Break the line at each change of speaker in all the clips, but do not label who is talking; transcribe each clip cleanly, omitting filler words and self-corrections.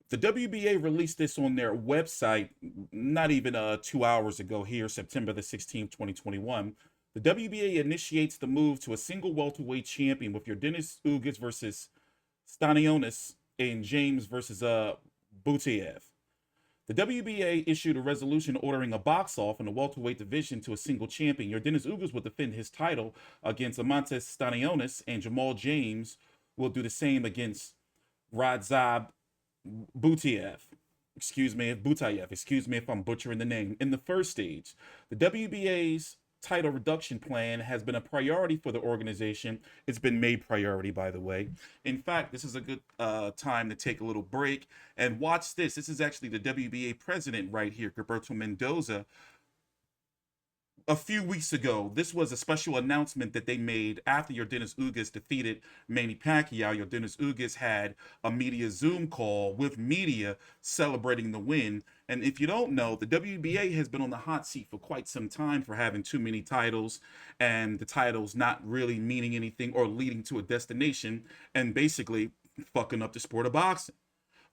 The WBA released this on their website not even 2 hours ago here, September the 16th, 2021. The WBA initiates the move to a single welterweight champion with your Dennis Ugas versus Stanionis and James versus Butaev. The WBA issued a resolution ordering a box off in the welterweight division to a single champion. Your Dennis Ugas will defend his title against Amantes Stanionis, and Jamal James will do the same against Radzab Butaev. Excuse me if I'm butchering the name. In the first stage, the WBA's title reduction plan has been a priority for the organization. It's been made priority, by the way. In fact, this is a good time to take a little break and watch this. This is actually the WBA president right here, Gilberto Mendoza, a few weeks ago. This was a special announcement that they made after your Dennis Ugas defeated Manny Pacquiao. Your Dennis Ugas had a media Zoom call with media celebrating the win. And if you don't know, the WBA has been on the hot seat for quite some time for having too many titles and the titles not really meaning anything or leading to a destination and basically fucking up the sport of boxing.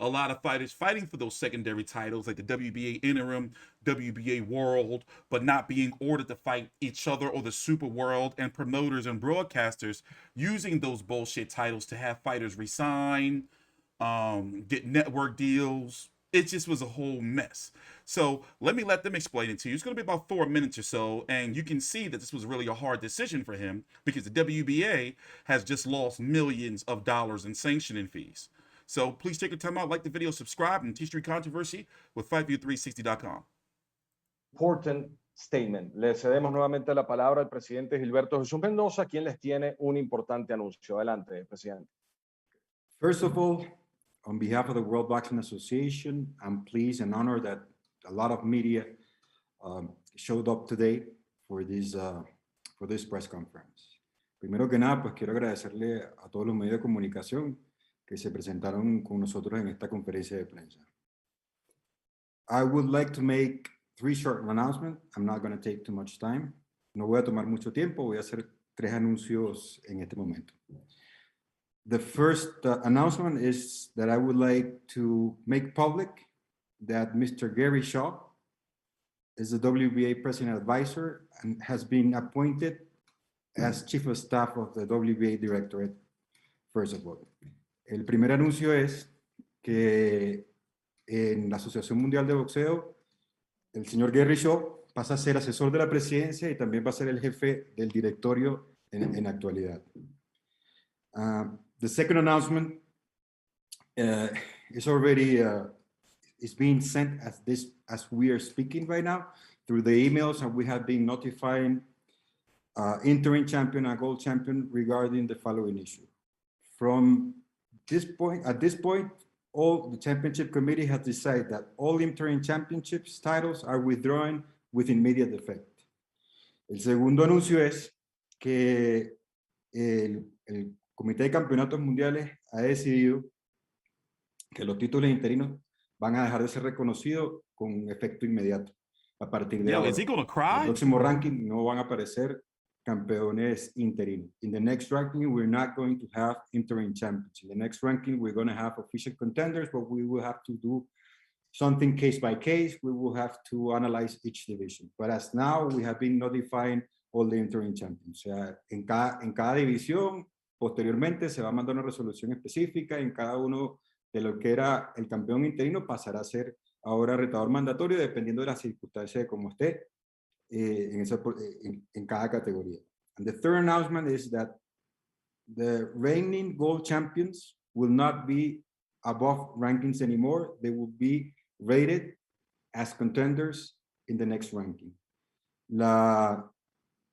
A lot of fighters fighting for those secondary titles like the WBA interim, WBA world, but not being ordered to fight each other or the super world, and promoters and broadcasters using those bullshit titles to have fighters resign, get network deals. It just was a whole mess. So let them explain it to you. It's going to be about 4 minutes or so, and you can see that this was really a hard decision for him because the WBA has just lost millions of dollars in sanctioning fees. So please take your time out, like the video, subscribe, and TstreeT Controversy with FightView360.com.
Important statement. Le cedemos nuevamente la palabra al presidente Gilberto Jesús Mendoza, quien les tiene un importante anuncio. Adelante, presidente.
First of all, on behalf of the World Boxing Association, I'm pleased and honored that a lot of media showed up today for this press conference. Primero que nada, pues quiero agradecerle a todos los medios de comunicación que se presentaron con nosotros en esta conferencia de prensa. I would like to make 3 short announcements. I'm not going to take too much time. No voy a tomar mucho tiempo. Voy a hacer 3 anuncios en este momento. The first announcement is that I would like to make public that Mr. Gary Shaw is the WBA President Advisor and has been appointed as Chief of Staff of the WBA Directorate, first of all. El primer anuncio es que en la Asociación Mundial de Boxeo, el señor Gary Shaw pasa a ser asesor de la presidencia y también va a ser el jefe del directorio en actualidad. The second announcement is already is being sent as we are speaking right now through the emails, and we have been notifying interim champion and gold champion regarding the following issue. At this point, all the championship committee has decided that all interim championships titles are withdrawn with immediate effect. El segundo anuncio es que el Comité de Campeonatos Mundiales ha decidido que los títulos interinos van a dejar de ser reconocidos con efecto inmediato. A partir de ahora, en el próximo ranking no van a aparecer campeones interinos. In the next ranking, we're not going to have interim champions. In the next ranking, we're going to have official contenders, but we will have to do something case by case. We will have to analyze each division. But as now, we have been notifying all the interim champions. O sea, en cada división, posteriormente se va a mandar una resolución específica. En cada uno de lo que era el campeón interino pasará a ser ahora retador mandatorio, dependiendo de las circunstancias de cómo esté en cada categoría. And the third announcement is that the reigning gold champions will not be above rankings anymore. They will be rated as contenders in the next ranking.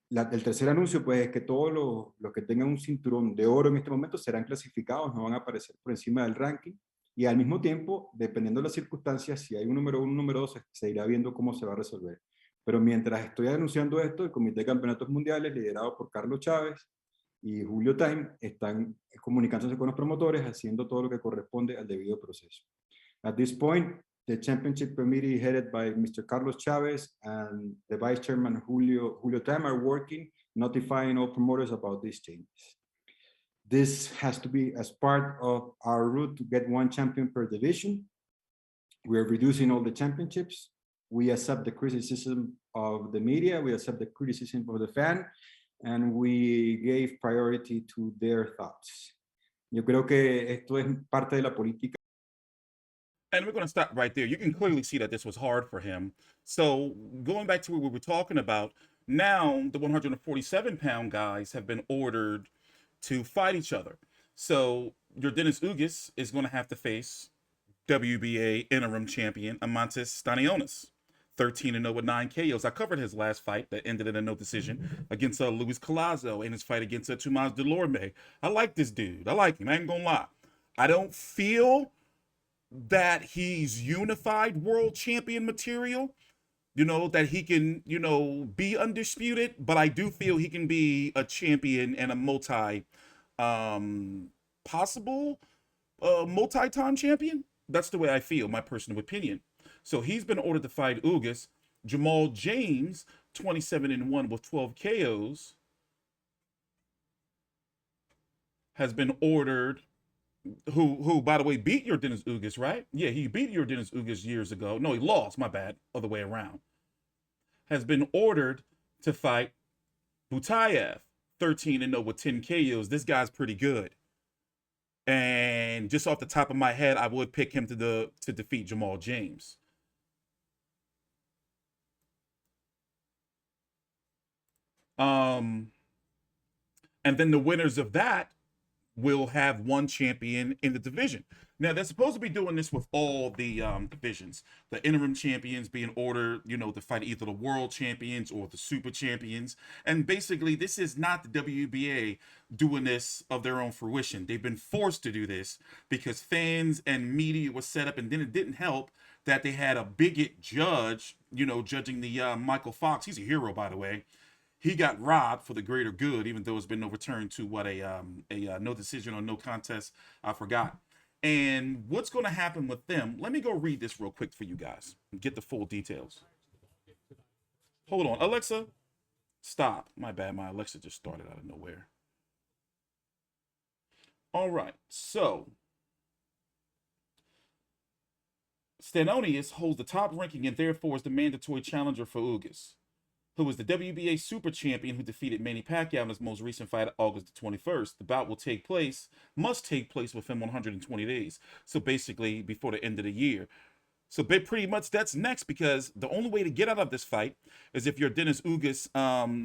El tercer anuncio, pues, es que todos los que tengan un cinturón de oro en este momento serán clasificados, no van a aparecer por encima del ranking, y al mismo tiempo, dependiendo de las circunstancias, si hay un número 1, un número 2, se irá viendo cómo se va a resolver. Pero mientras estoy anunciando esto, el Comité de Campeonatos Mundiales, liderado por Carlos Chávez y Julio Time, están comunicándose con los promotores, haciendo todo lo que corresponde al debido proceso. At this point, the championship committee headed by Mr. Carlos Chavez and the vice chairman Julio Time are working, notifying all promoters about these changes. This has to be as part of our route to get 1 champion per division. We are reducing all the championships. We accept the criticism of the media. We accept the criticism of the fan, and we gave priority to their thoughts. Yo creo que esto es parte de la política.
And we're going to stop right there. You can clearly see that this was hard for him. So going back to what we were talking about, now the 147-pound guys have been ordered to fight each other. So your Dennis Ugas is going to have to face WBA interim champion Amantis Stanionis, 13-0 with 9 KOs. I covered his last fight that ended in a no decision against Luis Collazo and his fight against Tomas Delorme. I like this dude. I like him. I ain't gonna lie. I don't feel that he's unified world champion material, that he can, be undisputed, but I do feel he can be a champion and a possible multi-time champion. That's the way I feel, my personal opinion. So he's been ordered to fight Ugas. Jamal James, 27-1 with 12 KOs, has been ordered, who by the way beat your Dennis Ugas, right? Yeah, he beat your Dennis Ugas years ago. No, he lost, my bad, other way around. Has been ordered to fight Butaev, 13-0 with 10 KOs. This guy's pretty good. And just off the top of my head, I would pick him to defeat Jamal James. And then the winners of that will have one champion in the division. Now, they're supposed to be doing this with all the divisions. The interim champions being ordered, to fight either the world champions or the super champions. And basically, this is not the WBA doing this of their own fruition. They've been forced to do this because fans and media was set up, and then it didn't help that they had a bigot judge, judging the Michael Fox. He's a hero, by the way. He got robbed for the greater good, even though it's been overturned to a no decision or no contest. I forgot. And what's going to happen with them? Let me go read this real quick for you guys and get the full details. Hold on, Alexa, stop. My bad, my Alexa just started out of nowhere. All right, so Stanionis holds the top ranking and therefore is the mandatory challenger for Ugas, who was the WBA super champion who defeated Manny Pacquiao in his most recent fight August the 21st. The bout must take place within 120 days. So basically before the end of the year. So pretty much that's next, because the only way to get out of this fight is if your Dennis Ugas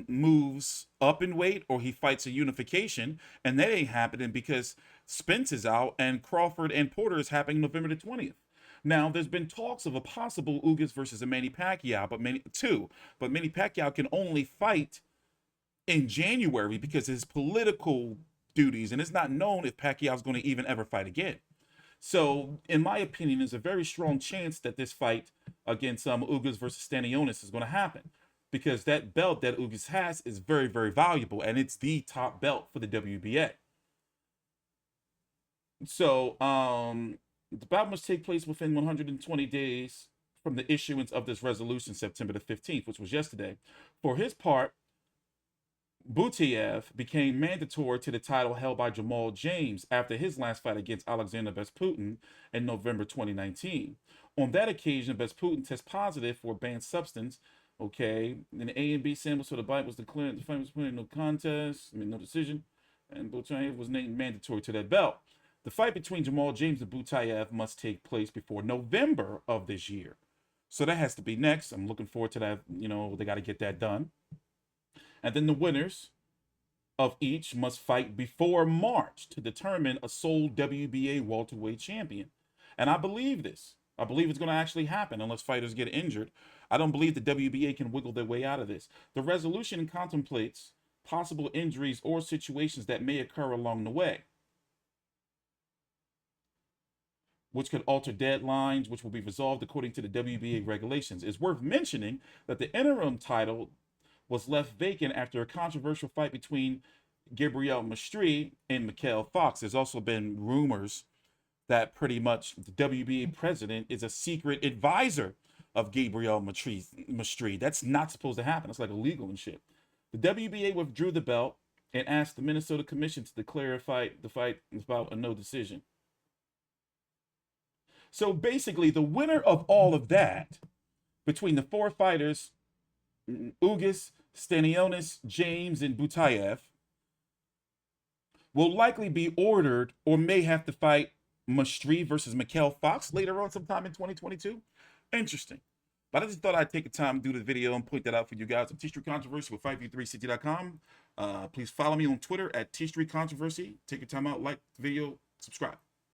moves up in weight or he fights a unification, and that ain't happening because Spence is out and Crawford and Porter is happening November the 20th. Now, there's been talks of a possible Ugas versus a Manny Pacquiao, but Manny Pacquiao can only fight in January because of his political duties, and it's not known if Pacquiao's going to even ever fight again. So, in my opinion, there's a very strong chance that this fight against Ugas versus Stanionis is going to happen, because that belt that Ugas has is very, very valuable, and it's the top belt for the WBA. So, the bout must take place within 120 days from the issuance of this resolution, September the 15th, which was yesterday. For his part, Butaev became mandatory to the title held by Jamal James after his last fight against Alexander Besputin in November 2019. On that occasion, Besputin tested positive for a banned substance. Okay, and the A and B samples for the bite was declared. The fight was put in no contest, no decision, and Butaev was named mandatory to that belt. The fight between Jamal James and Butaev must take place before November of this year. So that has to be next. I'm looking forward to that. They got to get that done. And then the winners of each must fight before March to determine a sole WBA welterweight champion. And I believe this. I believe it's going to actually happen unless fighters get injured. I don't believe the WBA can wiggle their way out of this. The resolution contemplates possible injuries or situations that may occur along the way, which could alter deadlines, which will be resolved according to the WBA regulations. It's worth mentioning that the interim title was left vacant after a controversial fight between Gabriel Maestri and Mikhail Fox. There's also been rumors that pretty much the WBA president is a secret advisor of Gabriel Maestri. That's not supposed to happen. It's like illegal and shit. The WBA withdrew the belt and asked the Minnesota Commission to declare the fight about a no decision. So basically, the winner of all of that, between the 4 fighters, Ugas, Stanionis, James, and Butaev, will likely be ordered or may have to fight Mastri versus Mikhail Fox later on sometime in 2022. Interesting. But I just thought I'd take the time to do the video and point that out for you guys. I'm TstreeT Controversy with FightV3CT.com. Please follow me on Twitter at TstreeT Controversy. Take your time out, like the video, subscribe.